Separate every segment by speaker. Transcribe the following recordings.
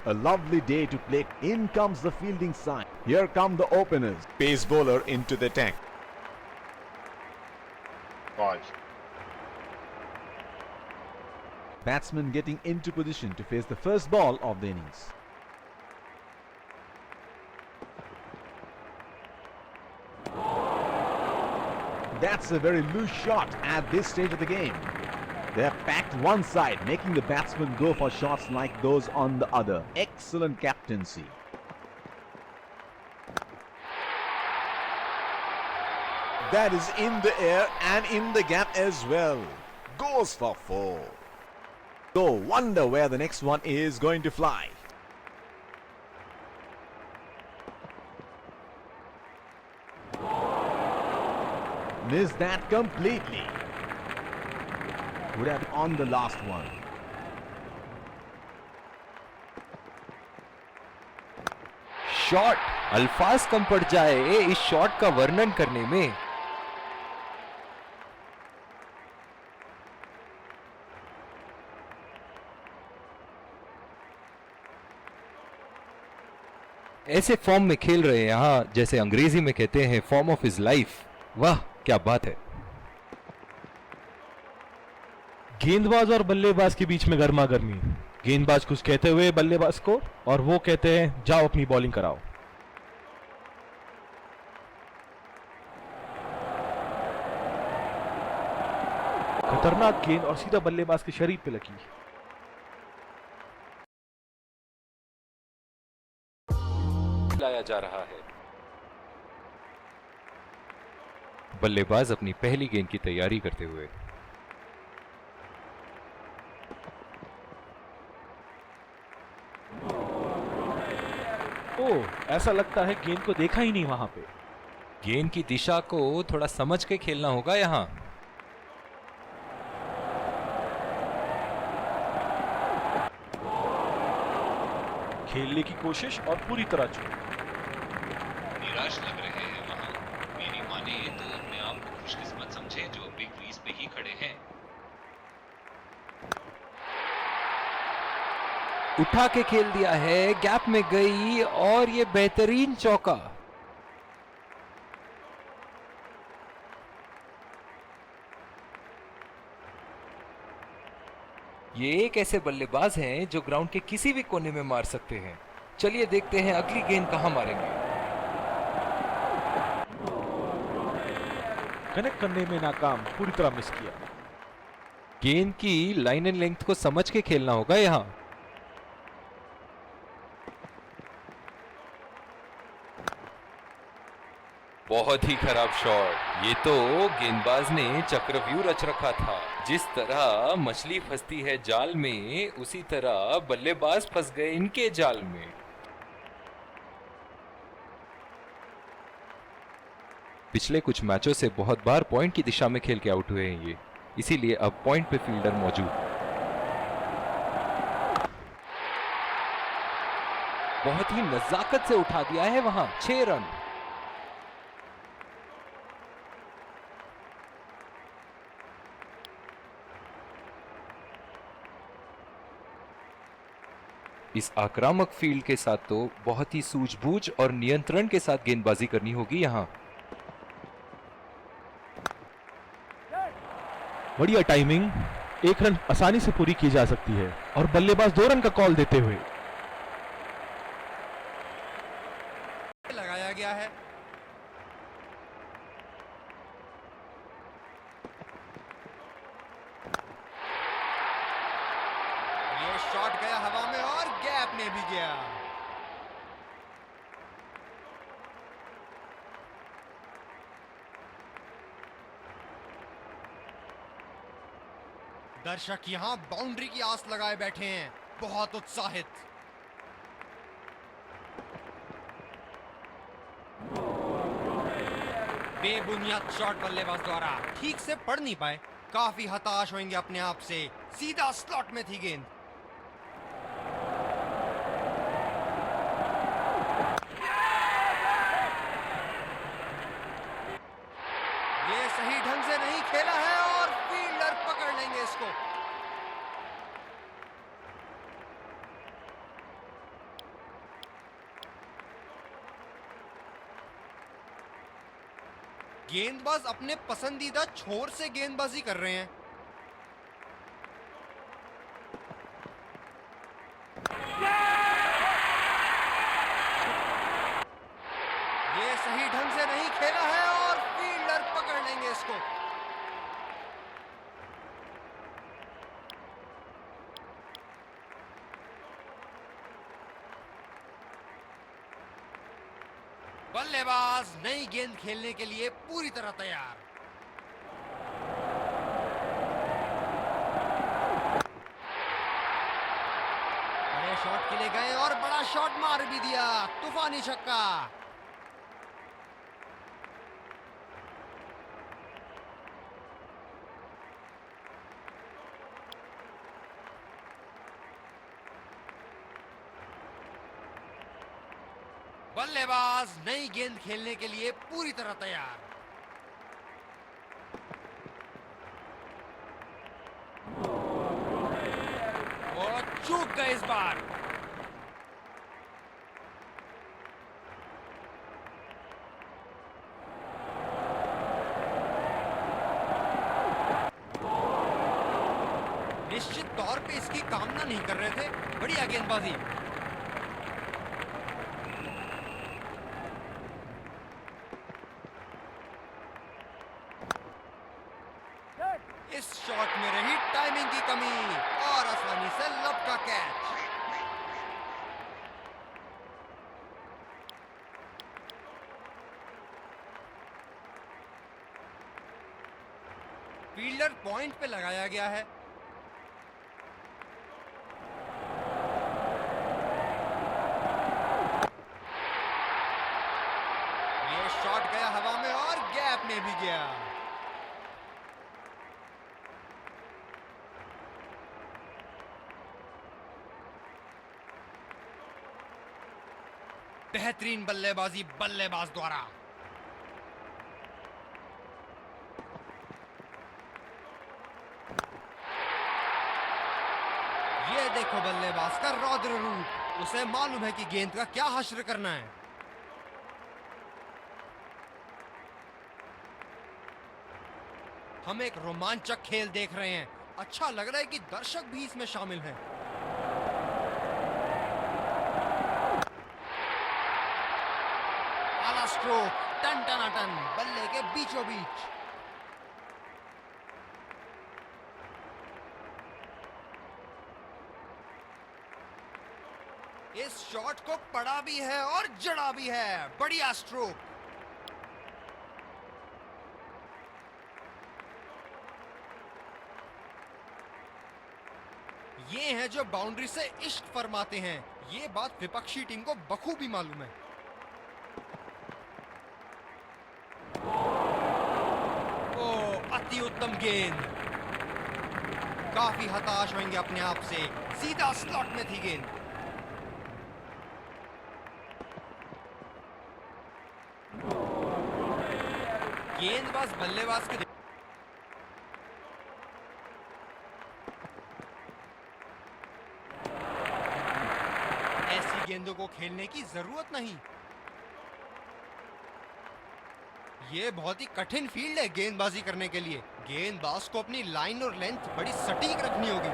Speaker 1: A lovely day to play. In comes the fielding side. Here come the openers.
Speaker 2: Pace bowler into the tank.
Speaker 3: 5.
Speaker 1: Batsman getting into position to face the first ball of the innings. That's a very loose shot at this stage of the game. They're packed one side, making the batsman go for shots like those on the other. Excellent captaincy.
Speaker 2: That is in the air and in the gap as well. Goes for 4. So wonder where the next one is going to fly.
Speaker 1: Missed that completely. Would have been on the last one.
Speaker 4: Shot अल्फाज कम पड़ जाए इस shot का वर्णन करने में। ऐसे form में खेल रहे हैं यहां, जैसे अंग्रेजी में कहते हैं फॉर्म ऑफ हिज लाइफ। वाह क्या बात है।
Speaker 5: गेंदबाज और बल्लेबाज के बीच में गर्मा गर्मी। गेंदबाज कुछ कहते हुए बल्लेबाज को, और वो कहते हैं जाओ अपनी बॉलिंग कराओ। खतरनाक गेंद और सीधा बल्लेबाज के शरीर पे लगी।
Speaker 4: लाया जा रहा है। बल्लेबाज अपनी पहली गेंद की तैयारी करते हुए।
Speaker 5: ओह, ऐसा लगता है गेंद को देखा ही नहीं वहां पे।
Speaker 4: गेंद की दिशा को थोड़ा समझ के खेलना होगा यहां।
Speaker 5: खेलने की कोशिश और पूरी तरह चूक।
Speaker 6: निराश लग रहे हैं वहां। मेरी माने तो अपने आप को खुशकिस्मत समझे जो बिग क्रीज पे ही खड़े हैं।
Speaker 4: उठा के खेल दिया है, गैप में गई और ये बेहतरीन चौका। ये एक ऐसे बल्लेबाज हैं जो ग्राउंड के किसी भी कोने में मार सकते हैं। चलिए देखते हैं अगली गेंद कहां मारेंगे।
Speaker 5: कनेक्ट करने में नाकाम, पूरी तरह मिस किया।
Speaker 4: गेंद की लाइन एंड लेंथ को समझ के खेलना होगा यहां। बहुत ही खराब शॉट। ये तो गेंदबाज ने चक्रव्यूह रच रखा था। जिस तरह मछली फंसती है जाल में, उसी तरह बल्लेबाज फंस गए इनके जाल में। पिछले कुछ मैचों से बहुत बार पॉइंट की दिशा में खेल के आउट हुए हैं ये, इसीलिए अब पॉइंट पे फील्डर मौजूद। बहुत ही नजाकत से उठा दिया है वहां। 6 रन। इस आक्रामक फील्ड के साथ तो बहुत ही सूझबूझ और नियंत्रण के साथ गेंदबाजी करनी होगी यहां।
Speaker 5: बढ़िया टाइमिंग, 1 रन आसानी से पूरी की जा सकती है और बल्लेबाज 2 रन का कॉल देते हुए
Speaker 7: लगाया गया है। ये शॉट गया हवा में और गैप में भी गया। दर्शक यहां बाउंड्री की आस लगाए बैठे हैं, बहुत उत्साहित। बेबुनियाद शॉट बल्लेबाज द्वारा, ठीक से पढ़ नहीं पाए। काफी हताश होंगे अपने आप से। सीधा स्लॉट में थी गेंद। ये सही ढंग से नहीं खेला है और फील्डर पकड़ लेंगे इसको। गेंदबाज अपने पसंदीदा छोर से गेंदबाजी कर रहे हैं। ये सही ढंग से नहीं खेला है और फील्डर पकड़ लेंगे इसको। बल्लेबाज नई गेंद खेलने के लिए पूरी तरह तैयार। बड़े शॉट के लिए गए और बड़ा शॉट मार भी दिया, तूफानी छक्का। बल्लेबाज नई गेंद खेलने के लिए पूरी तरह तैयार। और चूक गए इस बार। निश्चित तौर पे इसकी कामना नहीं कर रहे थे। बढ़िया गेंदबाजी। इस शॉट में रही टाइमिंग की कमी और आसानी से लब का कैच। फील्डर पॉइंट पे लगाया गया है। ये शॉट गया हवा में और गैप में भी गया। बेहतरीन बल्लेबाजी बल्लेबाज द्वारा। ये देखो बल्लेबाज का रौद्र रूप। उसे मालूम है कि गेंद का क्या हश्र करना है। हम एक रोमांचक खेल देख रहे हैं। अच्छा लग रहा है कि दर्शक भी इसमें शामिल हैं। स्ट्रोक टन टनाटन बल्ले के बीचों बीच। इस शॉट को पड़ा भी है और जड़ा भी है। बढ़िया स्ट्रोक। ये हैं जो बाउंड्री से इश्क फरमाते हैं। ये बात विपक्षी टीम को बखूबी मालूम है। अति उत्तम गेंद। काफी हताश होंगे अपने आप से। सीधा स्लॉट में थी गेंद। गेंदबाज बल्लेबाज के ऐसी गेंदों को खेलने की जरूरत नहीं। ये बहुत ही कठिन फील्ड है गेंदबाजी करने के लिए। गेंदबाज को अपनी लाइन और लेंथ बड़ी सटीक रखनी होगी।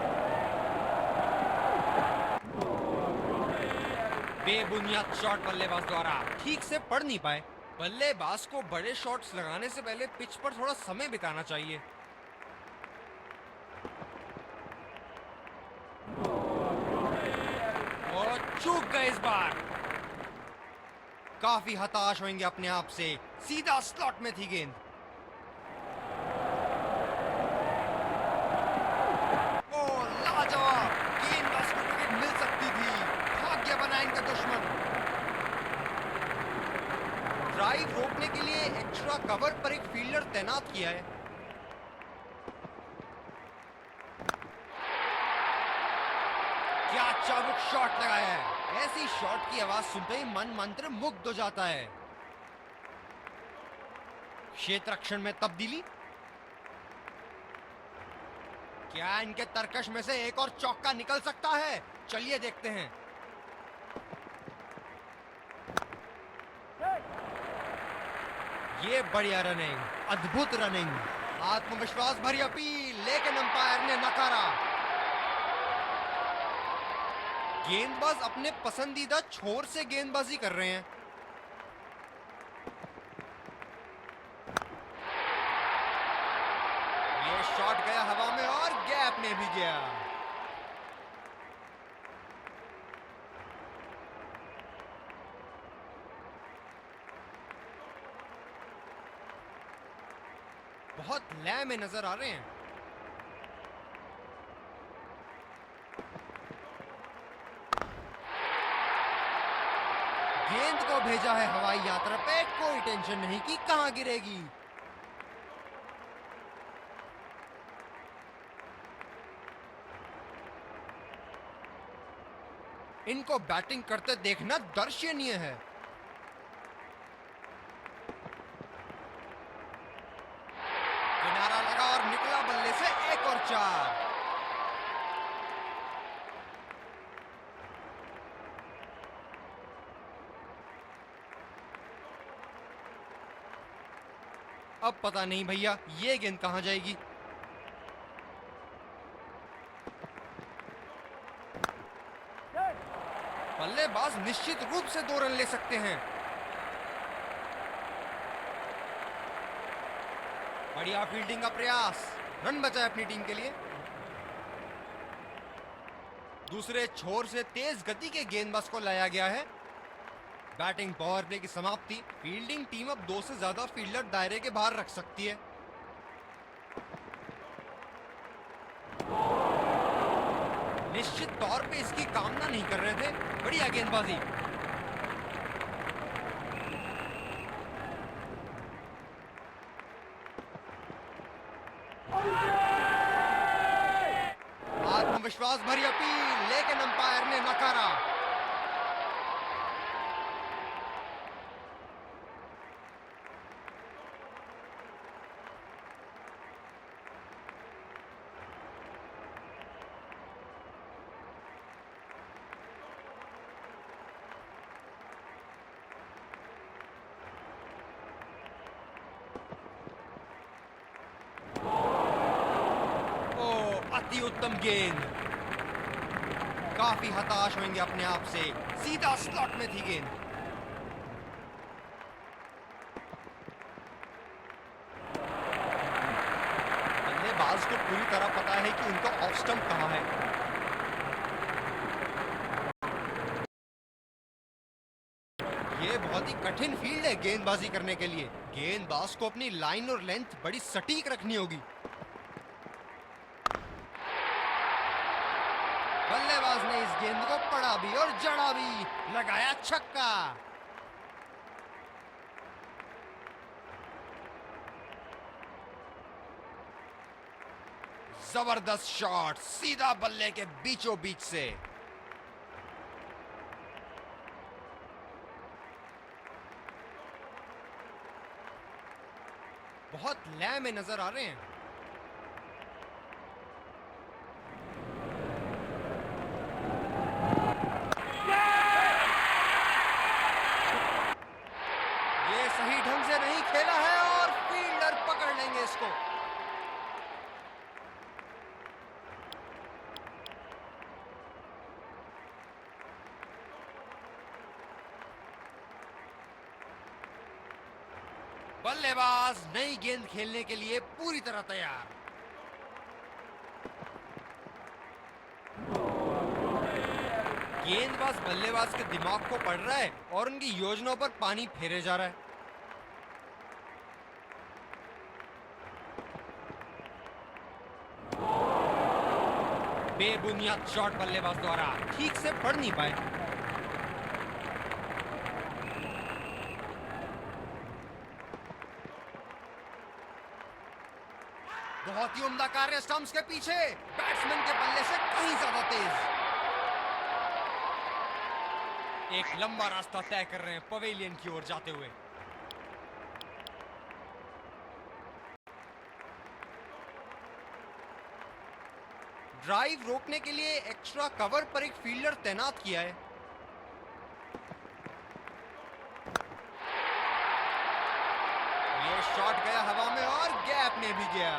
Speaker 7: बेबुनियाद शॉट बल्लेबाज द्वारा ठीक से पढ़ नहीं पाए। बल्लेबाज को बड़े शॉट्स लगाने से पहले पिच पर थोड़ा समय बिताना चाहिए। और चूक गए इस बार। काफी हताश होंगे अपने आप से। सीधा स्लॉट में थी गेंद। ओ लाजवाब। गेंदबाज को विकेट मिल सकती थी। भाग्य बना इनका दुश्मन। ड्राइव रोकने के लिए एक्स्ट्रा कवर पर एक फील्डर तैनात किया है। क्या चाबुक शॉट लगाया है। ऐसी शॉट की आवाज सुनते ही मन मंत्र मुग्ध हो जाता है। क्षेत्र रक्षण में तब्दीली। क्या इनके तरकश में से एक और चौका निकल सकता है। चलिए देखते हैं। ये बढ़िया रनिंग। अद्भुत रनिंग, आत्मविश्वास भरी अपील, लेकिन अंपायर ने नकारा। गेंदबाज अपने पसंदीदा छोर से गेंदबाजी कर रहे हैं। ये शॉट गया हवा में और गैप में भी गया। बहुत लय में नजर आ रहे हैं। गेंद को भेजा है हवाई यात्रा पे, कोई टेंशन नहीं कि कहां गिरेगी। इनको बैटिंग करते देखना दर्शनीय है। किनारा लगा और निकला बल्ले से 1 और 4। अब पता नहीं भैया ये गेंद कहां जाएगी। बल्लेबाज निश्चित रूप से 2 रन ले सकते हैं। बढ़िया फील्डिंग का प्रयास, रन बचाए अपनी टीम के लिए। दूसरे छोर से तेज गति के गेंदबाज को लाया गया है। बैटिंग पावर प्ले की समाप्ति। फील्डिंग टीम अब 2 से ज्यादा फील्डर दायरे के बाहर रख सकती है। निश्चित तौर पे इसकी कामना नहीं कर रहे थे। बढ़िया गेंदबाजी। आत्मविश्वास भरी अपील, लेकिन अंपायर ने नकारा। अति उत्तम गेंद। काफी हताश होंगे अपने आप से, सीधा स्लॉट में थी गेंद। बल्लेबाज को पूरी तरह पता है कि उनका ऑफ स्टंप कहां है। ये बहुत ही कठिन फील्ड है गेंदबाजी करने के लिए। गेंदबाज को अपनी लाइन और लेंथ बड़ी सटीक रखनी होगी। बल्लेबाज ने इस गेंद को पड़ा भी और जड़ा भी, लगाया छक्का। जबरदस्त शॉट, सीधा बल्ले के बीचों बीच से। बहुत लय में नजर आ रहे हैं। सही ढंग से नहीं खेला है और फील्डर पकड़ लेंगे इसको। बल्लेबाज नई गेंद खेलने के लिए पूरी तरह तैयार। गेंदबाज बल्लेबाज के दिमाग को पढ़ रहा है और उनकी योजनाओं पर पानी फेरे जा रहा है। बेबुनियाद शॉट बल्लेबाज द्वारा, ठीक से पढ़ नहीं पाए। बहुत ही उम्दा कार्य स्टंप्स के पीछे, बैट्समैन के बल्ले से कहीं ज्यादा तेज। एक लंबा रास्ता तय कर रहे हैं पवेलियन की ओर जाते हुए। ड्राइव रोकने के लिए एक्स्ट्रा कवर पर एक फील्डर तैनात किया है। ये शॉट गया हवा में में भी गया।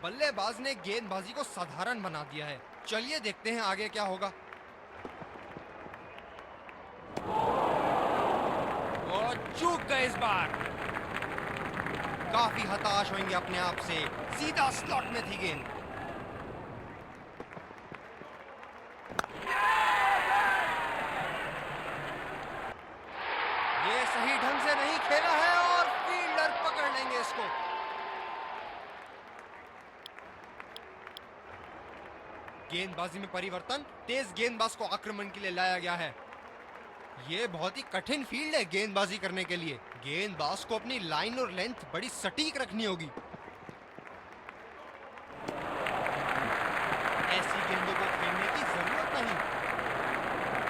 Speaker 7: बल्लेबाज ने गेंदबाजी को साधारण बना दिया है। चलिए देखते हैं आगे क्या होगा। और चूक गए इस बार। काफी हताश होंगे अपने आप से। सीधा स्लॉट में थी गेंद। ये सही ढंग से नहीं खेला है और फील्डर पकड़ लेंगे इसको। गेंदबाजी में परिवर्तन। तेज गेंदबाज को आक्रमण के लिए लाया गया है। ये बहुत ही कठिन फील्ड है गेंदबाजी करने के लिए। गेंदबाज को अपनी लाइन और लेंथ बड़ी सटीक रखनी होगी। ऐसी गेंदों को खेलने की जरूरत नहीं।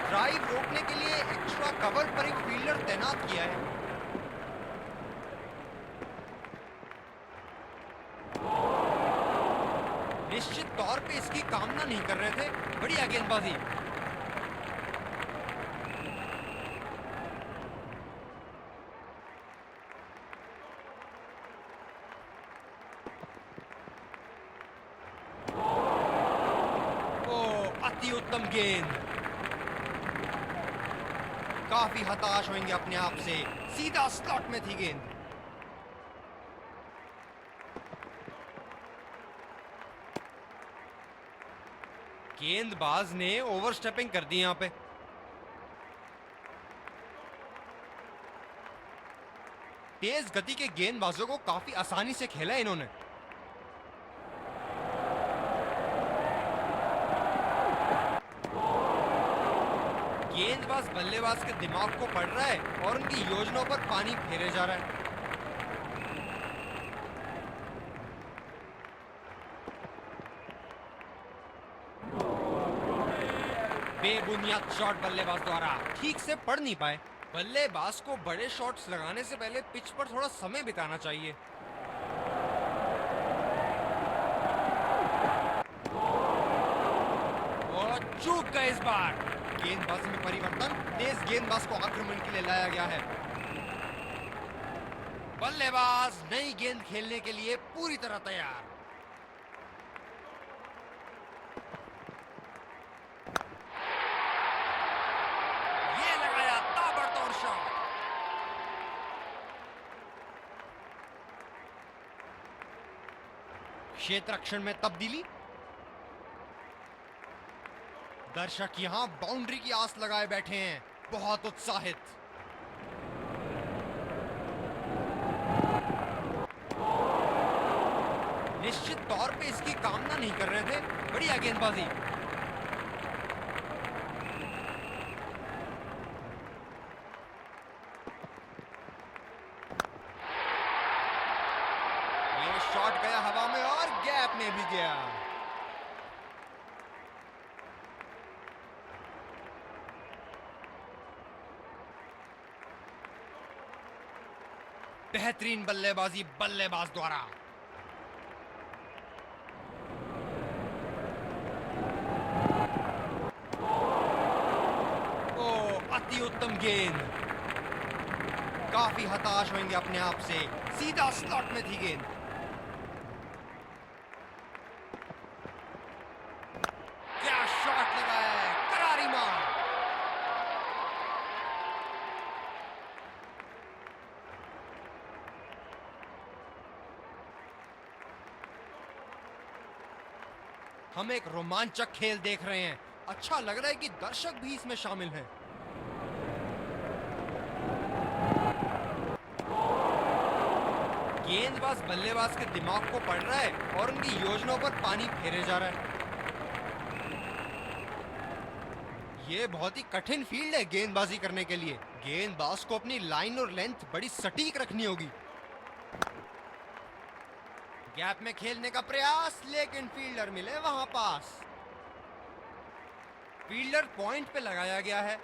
Speaker 7: ड्राइव रोकने के लिए एक्स्ट्रा कवर पर एक फील्डर तैनात किया है। निश्चित तौर पे इसकी कामना नहीं कर रहे थे। बढ़िया गेंदबाजी। अति उत्तम गेंद। काफी हताश होंगे अपने आप से। सीधा स्लॉट में थी गेंद। गेंदबाज ने ओवरस्टेपिंग कर दी यहां पे। तेज गति के गेंदबाजों को काफी आसानी से खेला है इन्होंने। गेंदबाज बल्लेबाज के दिमाग को पढ़ रहा है और उनकी योजनाओं पर पानी फेरे जा रहा है। बेबुनियाद शॉट बल्लेबाज द्वारा। ठीक से पढ़ नहीं पाए। बल्लेबाज को बड़े शॉट्स लगाने से पहले पिच पर थोड़ा समय बिताना चाहिए। और चूक गए इस बार। गेंदबाजी में परिवर्तन। तेज गेंदबाज को आक्रमण के लिए लाया गया है। बल्लेबाज नई गेंद खेलने के लिए पूरी तरह तैयार। क्षेत्र रक्षण में तब्दीली। दर्शक यहां बाउंड्री की आस लगाए बैठे हैं, बहुत उत्साहित। निश्चित तौर पे इसकी कामना नहीं कर रहे थे। बढ़िया गेंदबाजी। शॉट गया हवा में और गैप में भी गया। बेहतरीन बल्लेबाजी बल्लेबाज द्वारा। अति उत्तम गेंद। काफी हताश होंगे अपने आप से। सीधा स्लॉट में थी गेंद। हम एक रोमांचक खेल देख रहे हैं। अच्छा लग रहा है कि दर्शक भी इसमें शामिल हैं। गेंदबाज बल्लेबाज के दिमाग को पढ़ रहा है और उनकी योजनाओं पर पानी फेरे जा रहा है। ये बहुत ही कठिन फील्ड है गेंदबाजी करने के लिए। गेंदबाज को अपनी लाइन और लेंथ बड़ी सटीक रखनी होगी। गैप में खेलने का प्रयास, लेकिन फील्डर मिले वहां पास। फील्डर पॉइंट पे लगाया गया है।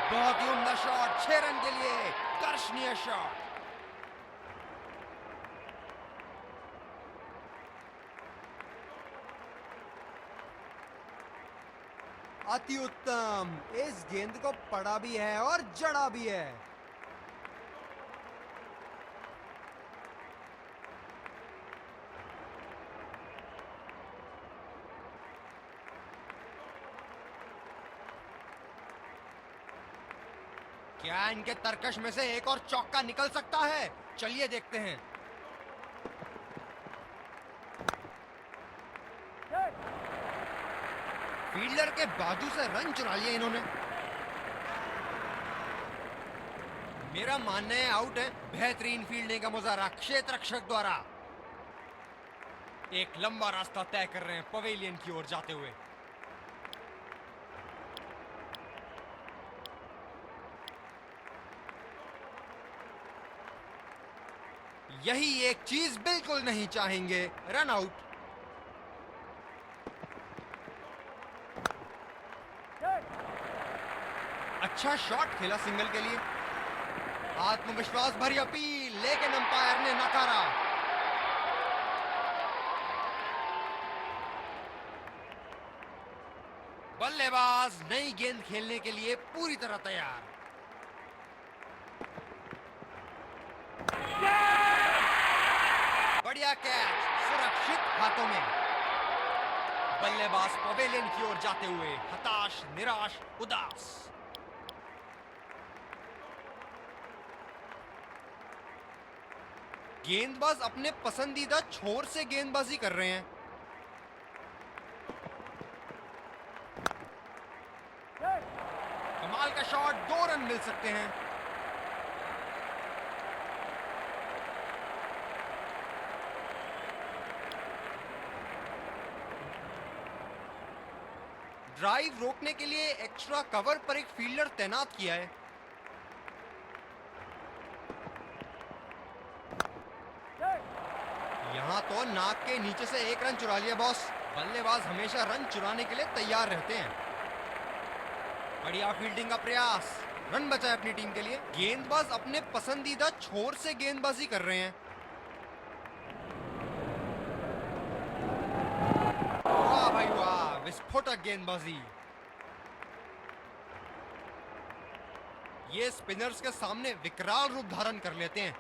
Speaker 7: बहुत ही उम्दा शॉट। 6 रन के लिए दर्शनीय शॉट। अति उत्तम, इस गेंद को पड़ा भी है और जड़ा भी है। क्या इनके तरकश में से एक और चौका निकल सकता है? चलिए देखते हैं। फील्डर के बाजू से रन चुरा लिया इन्होंने। मेरा मानना है आउट है। बेहतरीन फील्डिंग का मुजाहरा क्षेत्र रक्षक द्वारा। एक लंबा रास्ता तय कर रहे हैं पवेलियन की ओर जाते हुए। यही एक चीज बिल्कुल नहीं चाहेंगे, रन आउट। अच्छा शॉट खेला सिंगल के लिए। आत्मविश्वास भरी अपील, लेकिन अंपायर ने नकारा। बल्लेबाज नई गेंद खेलने के लिए पूरी तरह तैयार। बढ़िया कैच, सुरक्षित हाथों में। बल्लेबाज पवेलियन की ओर जाते हुए हताश, निराश, उदास। गेंदबाज अपने पसंदीदा छोर से गेंदबाजी कर रहे हैं। कमाल का शॉट, 2 रन मिल सकते हैं। ड्राइव रोकने के लिए एक्स्ट्रा कवर पर एक फील्डर तैनात किया है। यहां तो नाक के नीचे से 1 रन चुरा लिया बॉस। बल्लेबाज हमेशा रन चुराने के लिए तैयार रहते हैं। बढ़िया फील्डिंग का प्रयास, रन बचाए अपनी टीम के लिए। गेंदबाज अपने पसंदीदा छोर से गेंदबाजी कर रहे हैं। वाह भाई वाह, विस्फोटक गेंदबाजी। ये स्पिनर्स के सामने विकराल रूप धारण कर लेते हैं।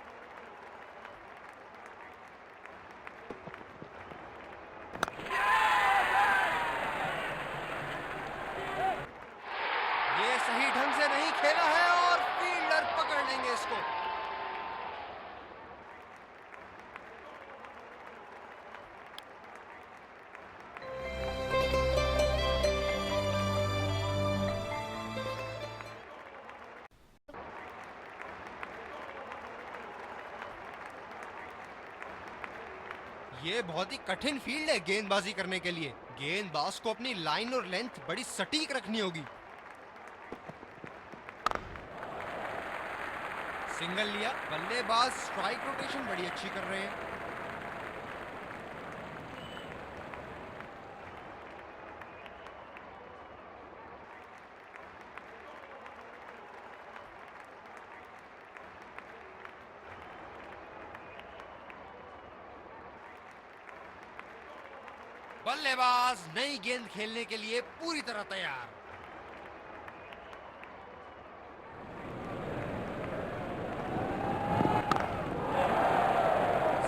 Speaker 7: ये सही ढंग से नहीं खेला है और फील्डर पकड़ लेंगे इसको। ये बहुत ही कठिन फील्ड है गेंदबाजी करने के लिए। गेंदबाज को अपनी लाइन और लेंथ बड़ी सटीक रखनी होगी। सिंगल लिया, बल्लेबाज स्ट्राइक रोटेशन बड़ी अच्छी कर रहे हैं। बल्लेबाज नई गेंद खेलने के लिए पूरी तरह तैयार।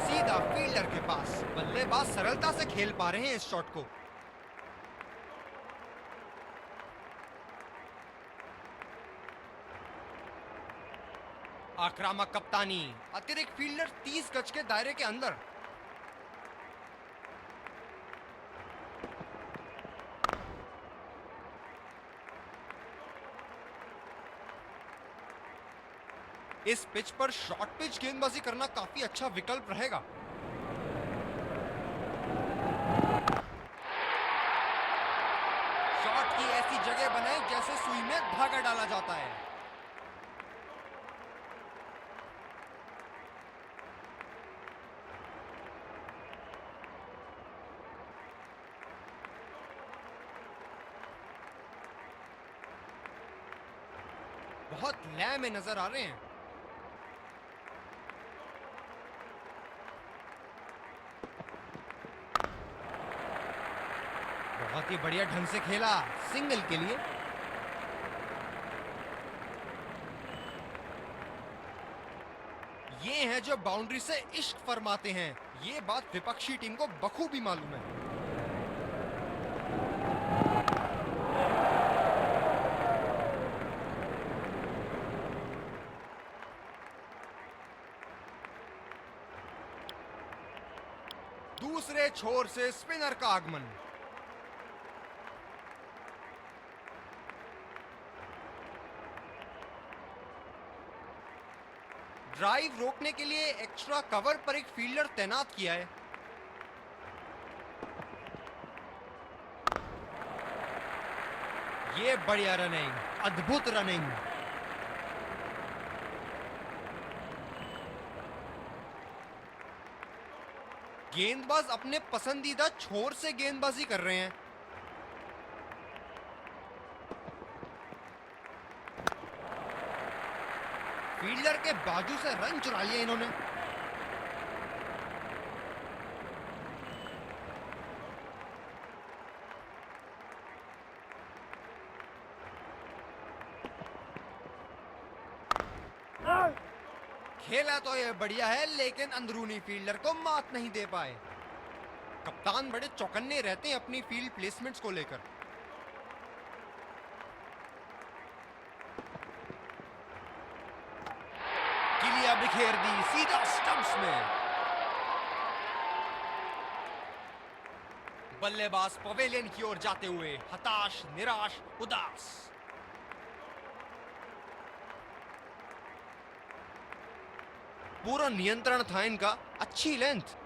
Speaker 7: सीधा फील्डर के पास। बल्लेबाज सरलता से खेल पा रहे हैं इस शॉट को। आक्रामक कप्तानी, अतिरिक्त फील्डर 30 गज के दायरे के अंदर। इस पिच पर शॉर्ट पिच गेंदबाजी करना काफी अच्छा विकल्प रहेगा। शॉट की ऐसी जगह बनाए जैसे सुई में धागा डाला जाता है। बहुत लय में नजर आ रहे हैं। बहुत ही बढ़िया ढंग से खेला सिंगल के लिए। ये हैं जो बाउंड्री से इश्क फरमाते हैं। ये बात विपक्षी टीम को बखूबी मालूम है। दूसरे छोर से स्पिनर का आगमन। ड्राइव रोकने के लिए एक्स्ट्रा कवर पर एक फील्डर तैनात किया है। ये बढ़िया रनिंग, अद्भुत रनिंग। गेंदबाज अपने पसंदीदा छोर से गेंदबाजी कर रहे हैं। फील्डर के बाजू से रन चुरा लिया इन्होंने। खेला तो ये बढ़िया है, लेकिन अंदरूनी फील्डर को मात नहीं दे पाए। कप्तान बड़े चौकन्ने रहते हैं अपनी फील्ड प्लेसमेंट्स को लेकर। किलिया बिखेर दी सीधा स्टंप्स में। बल्लेबाज पवेलियन की ओर जाते हुए हताश, निराश, उदास। पूरा नियंत्रण था इनका, अच्छी लेंथ।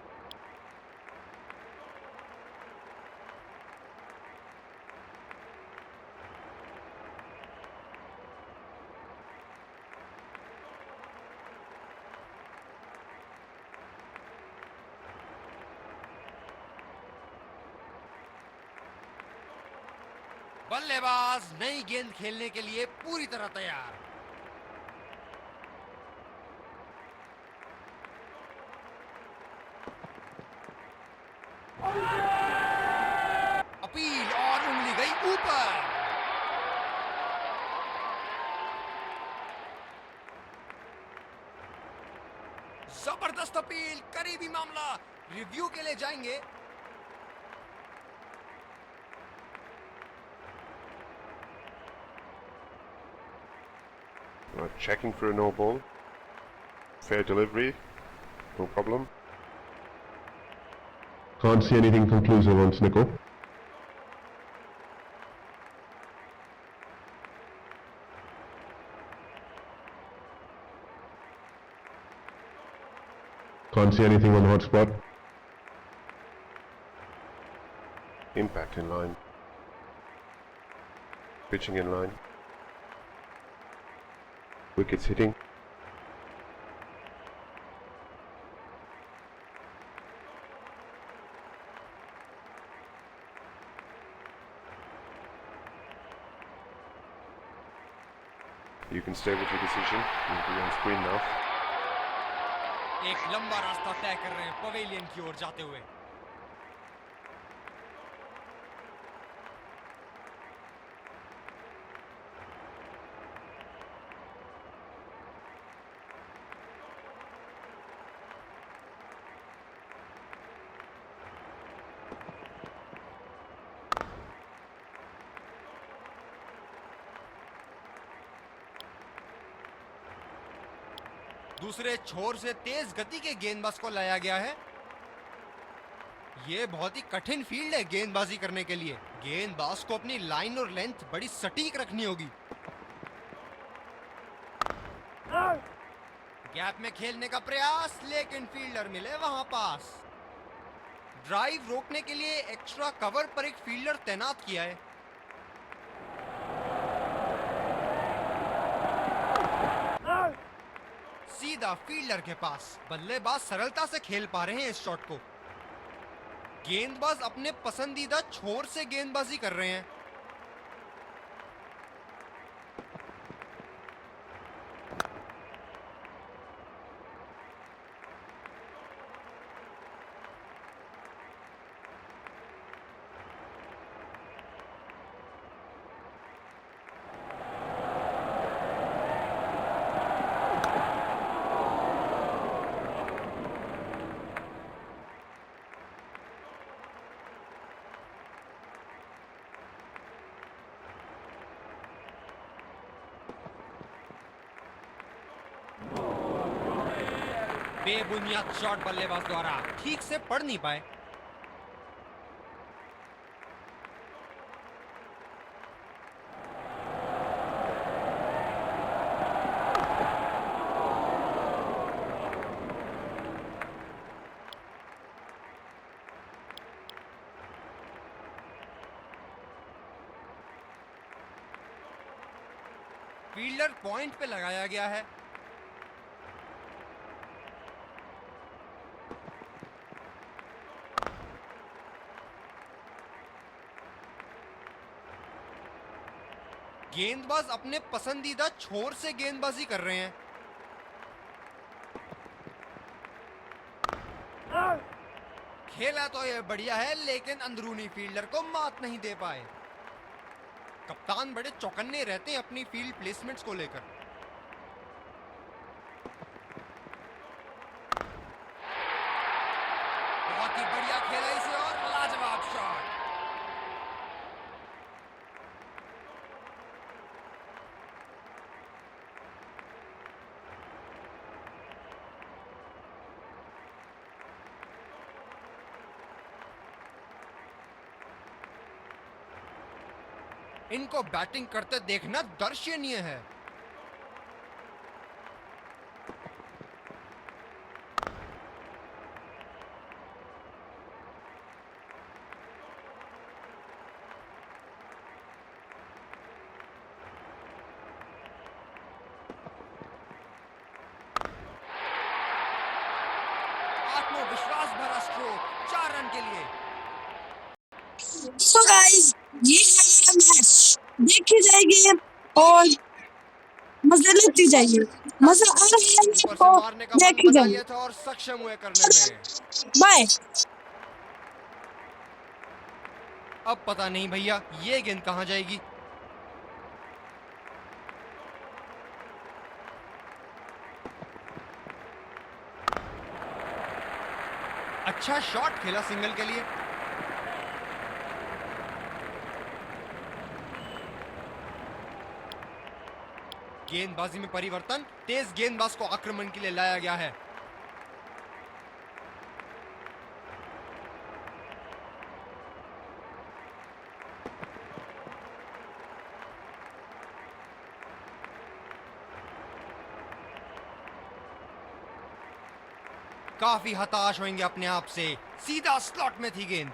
Speaker 7: बल्लेबाज नई गेंद खेलने के लिए पूरी तरह तैयार। अपील और उंगली गई ऊपर। जबरदस्त अपील, करीबी मामला, रिव्यू के लिए जाएंगे।
Speaker 3: Checking for a no ball. Fair delivery. No problem. Can't see anything conclusive on Snicko. Can't see anything on the hot spot. Impact in line. Pitching in line. Wickets hitting. You can stay with your decision. You'll be on screen now.
Speaker 7: एक लंबा रास्ता तय कर रहे हैं pavilion की ओर जाते हुए। दूसरे छोर से तेज गति के गेंदबाज को लाया गया है। यह बहुत ही कठिन फील्ड है गेंदबाजी करने के लिए। गेंदबाज को अपनी लाइन और लेंथ बड़ी सटीक रखनी होगी। गैप में खेलने का प्रयास, लेकिन फील्डर मिले वहां पास। ड्राइव रोकने के लिए एक्स्ट्रा कवर पर एक फील्डर तैनात किया है। सीधा फील्डर के पास। बल्लेबाज सरलता से खेल पा रहे हैं इस शॉट को। गेंदबाज अपने पसंदीदा छोर से गेंदबाजी कर रहे हैं। बेबुनियाद शॉट बल्लेबाज द्वारा ठीक से पढ़ नहीं पाए। फील्डर पॉइंट पे लगाया गया है। गेंदबाज अपने पसंदीदा छोर से गेंदबाजी कर रहे हैं। खेला तो ये बढ़िया है, लेकिन अंदरूनी फील्डर को मात नहीं दे पाए। कप्तान बड़े चौकन्ने रहते हैं अपनी फील्ड प्लेसमेंट्स को लेकर। बहुत ही बढ़िया खेला इसे और लाजवाब शॉट। इनको बैटिंग करते देखना दर्शनीय है। आत्मविश्वास भरा स्ट्रोक 4 रन के लिए।
Speaker 8: सो गाइस, ये है मेरा मैच। देखी जाएगी और मजा लेती जाइए। मजा आ रहा है
Speaker 7: ऊपर से
Speaker 8: तो
Speaker 7: मारने का मन
Speaker 8: देखी
Speaker 7: बना
Speaker 8: जाइए।
Speaker 7: लिया था और सक्षम हुए करने में।
Speaker 8: बाय।
Speaker 7: अब पता नहीं भैया ये गेंद कहां जाएगी। अच्छा शॉट खेला सिंगल के लिए। गेंदबाजी में परिवर्तन, तेज गेंदबाज को आक्रमण के लिए लाया गया है। काफी हताश होंगे अपने आप से, सीधा स्लॉट में थी गेंद।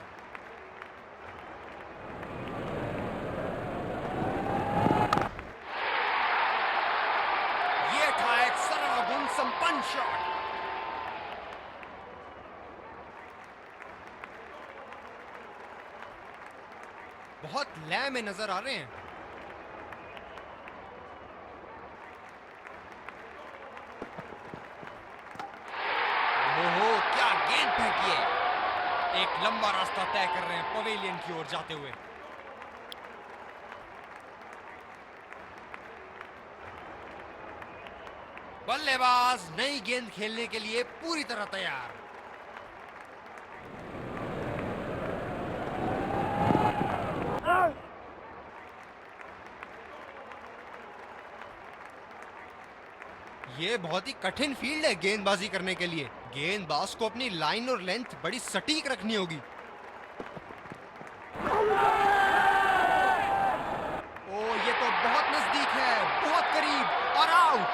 Speaker 7: ये था एक सर्वगुण संपन्न शॉट। बहुत लय में नजर आ रहे हैं। ओहो, क्या गेंद फेंकी है। एक लंबा रास्ता तय कर रहे हैं पवेलियन की ओर जाते हुए। बल्लेबाज नई गेंद खेलने के लिए पूरी तरह तैयार। ये बहुत ही कठिन फील्ड है गेंदबाजी करने के लिए। गेंदबाज को अपनी लाइन और लेंथ बड़ी सटीक रखनी होगी। ओ, ये तो बहुत नजदीक है, बहुत करीब और आउट।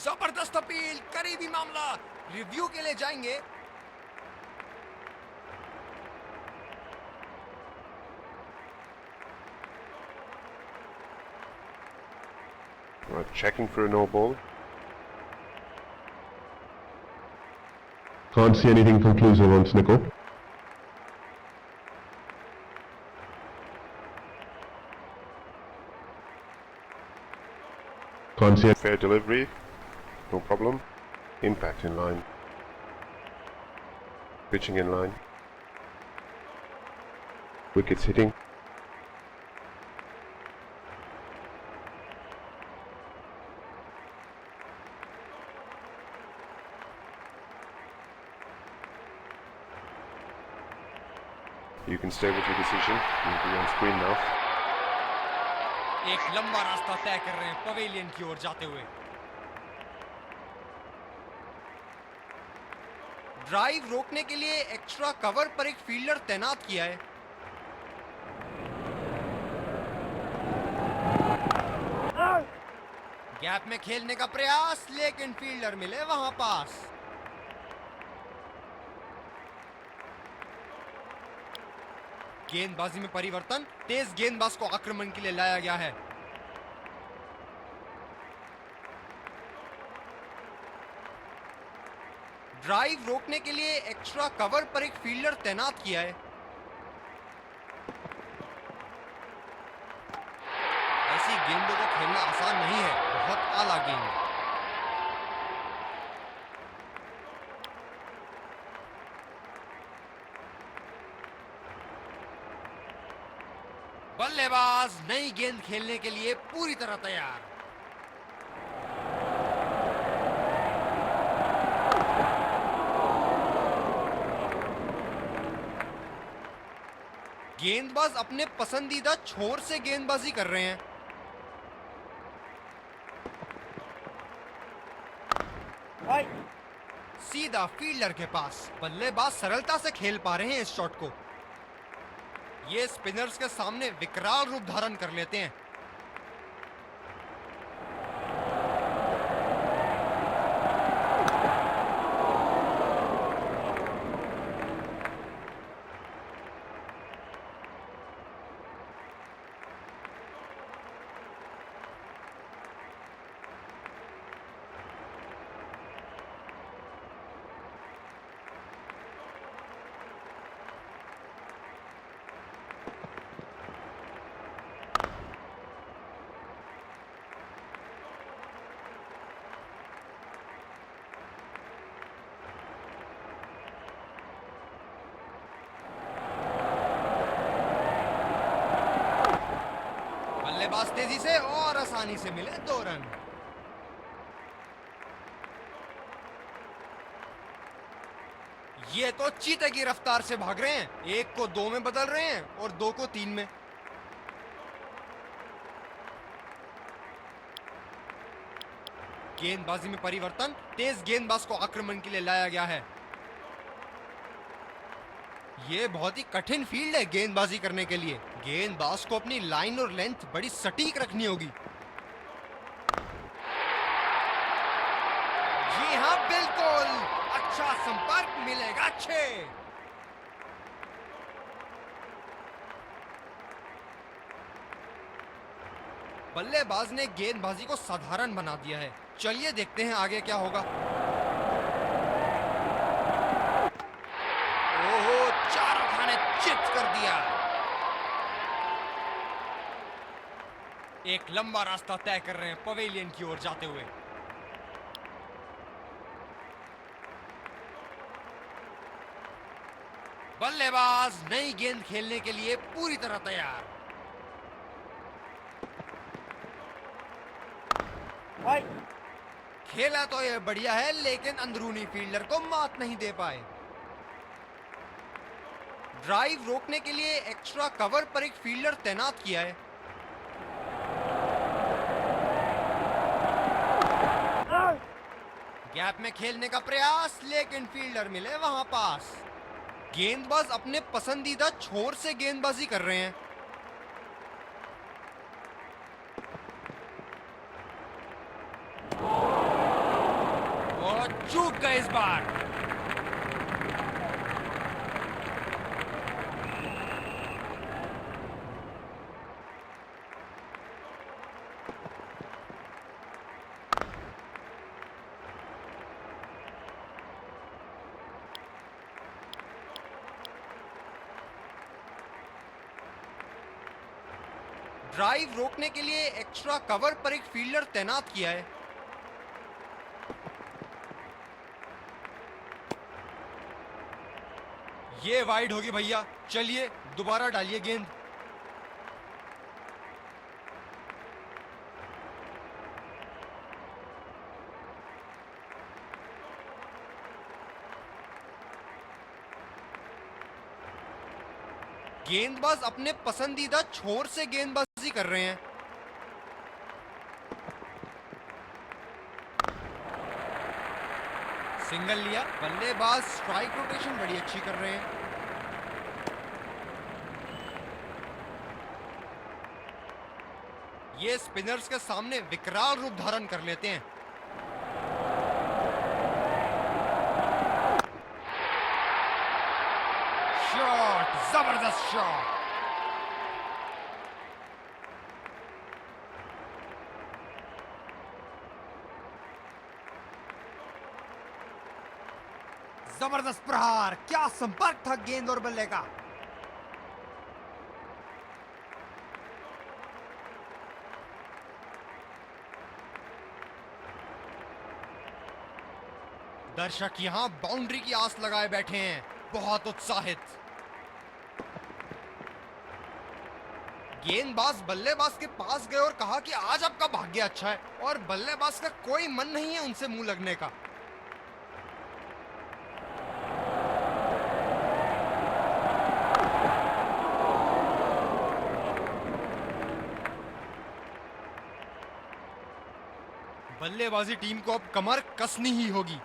Speaker 7: जबरदस्त अपील, करीबी मामला, रिव्यू के लिए जाएंगे।
Speaker 3: Right, checking for a no ball.
Speaker 9: Can't see anything conclusive on Snickle. Can't see
Speaker 3: Fair delivery. No problem. Impact in line. Pitching in line. Wickets hitting. You can stay with your decision. You'll be on screen now.
Speaker 7: एक लंबा रास्ता तय कर रहे हैं pavilion की ओर जाते हुए। ड्राइव रोकने के लिए एक्स्ट्रा कवर पर एक फील्डर तैनात किया है। गैप में खेलने का प्रयास, लेकिन फील्डर मिले वहां पास। गेंदबाजी में परिवर्तन, तेज गेंदबाज को आक्रमण के लिए लाया गया है। ड्राइव रोकने के लिए एक्स्ट्रा कवर पर एक फील्डर तैनात किया है। ऐसी गेंदों को खेलना आसान नहीं है, बहुत आला गेंद। बल्लेबाज नई गेंद खेलने के लिए पूरी तरह तैयार। गेंदबाज अपने पसंदीदा छोर से गेंदबाजी कर रहे हैं। सीधा फील्डर के पास। बल्लेबाज सरलता से खेल पा रहे हैं इस शॉट को। ये स्पिनर्स के सामने विकराल रूप धारण कर लेते हैं। बल्लेबाज तेजी से और आसानी से मिले 2 रन। ये तो चीते की रफ्तार से भाग रहे हैं। 1 को 2 में बदल रहे हैं और 2 को 3 में। गेंदबाजी में परिवर्तन, तेज गेंदबाज को आक्रमण के लिए लाया गया है। ये बहुत ही कठिन फील्ड है गेंदबाजी करने के लिए। गेंदबाज को अपनी लाइन और लेंथ बड़ी सटीक रखनी होगी। जी हाँ, बिल्कुल अच्छा संपर्क मिलेगा 6। बल्लेबाज ने गेंदबाजी को साधारण बना दिया है। चलिए देखते हैं आगे क्या होगा। ओहो, चारों खाने चित कर दिया। एक लंबा रास्ता तय कर रहे हैं पवेलियन की ओर जाते हुए। बल्लेबाज नई गेंद खेलने के लिए पूरी तरह तैयार। खेला तो ये बढ़िया है, लेकिन अंदरूनी फील्डर को मात नहीं दे पाए। ड्राइव रोकने के लिए एक्स्ट्रा कवर पर एक फील्डर तैनात किया है। गैप में खेलने का प्रयास, लेकिन फील्डर मिले वहां पास। गेंदबाज अपने पसंदीदा छोर से गेंदबाजी कर रहे हैं। और चूक गए इस बार। ड्राइव रोकने के लिए एक्स्ट्रा कवर पर एक फील्डर तैनात किया है। ये वाइड होगी भैया। चलिए दोबारा डालिए गेंद। गेंदबाज अपने पसंदीदा छोर से गेंदबाजी कर रहे हैं। सिंगल लिया, बल्लेबाज स्ट्राइक रोटेशन बड़ी अच्छी कर रहे हैं। ये स्पिनर्स के सामने विकराल रूप धारण कर लेते हैं। शॉट, जबरदस्त शॉट। जबरदस्त प्रहार, क्या संपर्क था गेंद और बल्ले का। दर्शक यहां बाउंड्री की आस लगाए बैठे हैं, बहुत उत्साहित। गेंदबाज बल्लेबाज के पास गए और कहा कि आज आपका भाग्य अच्छा है, और बल्लेबाज का कोई मन नहीं है उनसे मुंह लगने का। बल्लेबाजी टीम को अब कमर कसनी ही होगी।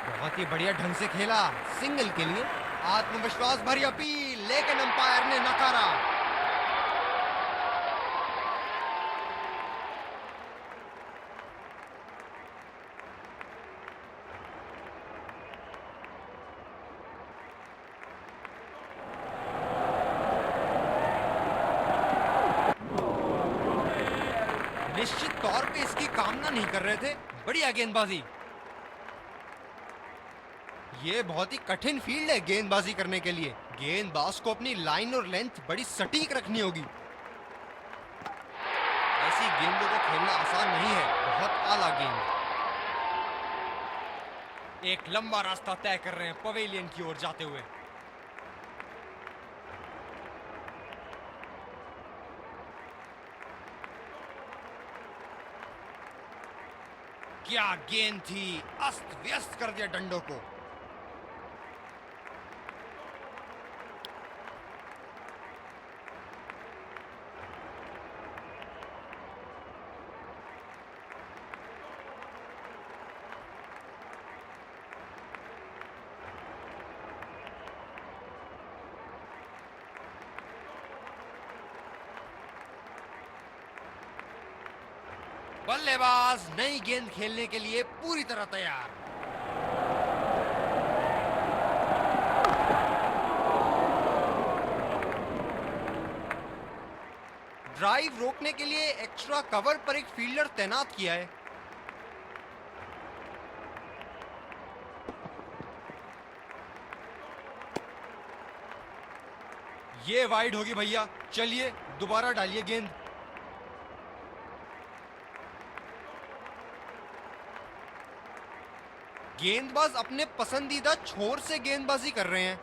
Speaker 7: बहुत ही बढ़िया ढंग से खेला, सिंगल के लिए आत्मविश्वास भरी अपील, लेकिन अंपायर ने नकारा। निश्चित तौर पे इसकी कामना नहीं कर रहे थे। बढ़िया गेंदबाजी। ये बहुत ही कठिन फील्ड है गेंदबाजी करने के लिए। गेंदबाज को अपनी लाइन और लेंथ बड़ी सटीक रखनी होगी। ऐसी गेंदों को खेलना आसान नहीं है, बहुत आला गेंद। एक लंबा रास्ता तय कर रहे हैं पवेलियन की ओर जाते हुए। क्या गेंद थी, अस्त व्यस्त कर दिया डंडों को। बल्लेबाज नई गेंद खेलने के लिए पूरी तरह तैयार। ड्राइव रोकने के लिए एक्स्ट्रा कवर पर एक फील्डर तैनात किया है। ये वाइड होगी भैया, चलिए दोबारा डालिए गेंद। गेंदबाज अपने पसंदीदा छोर से गेंदबाजी कर रहे हैं।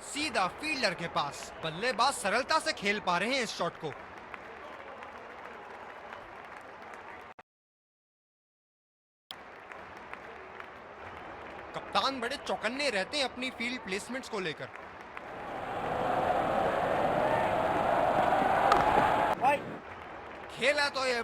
Speaker 7: सीधा फील्डर के पास। बल्लेबाज सरलता से खेल पा रहे हैं इस शॉट को। कप्तान बड़े चौकन्ने रहते हैं अपनी फील्ड प्लेसमेंट्स को लेकर। खेला तो ये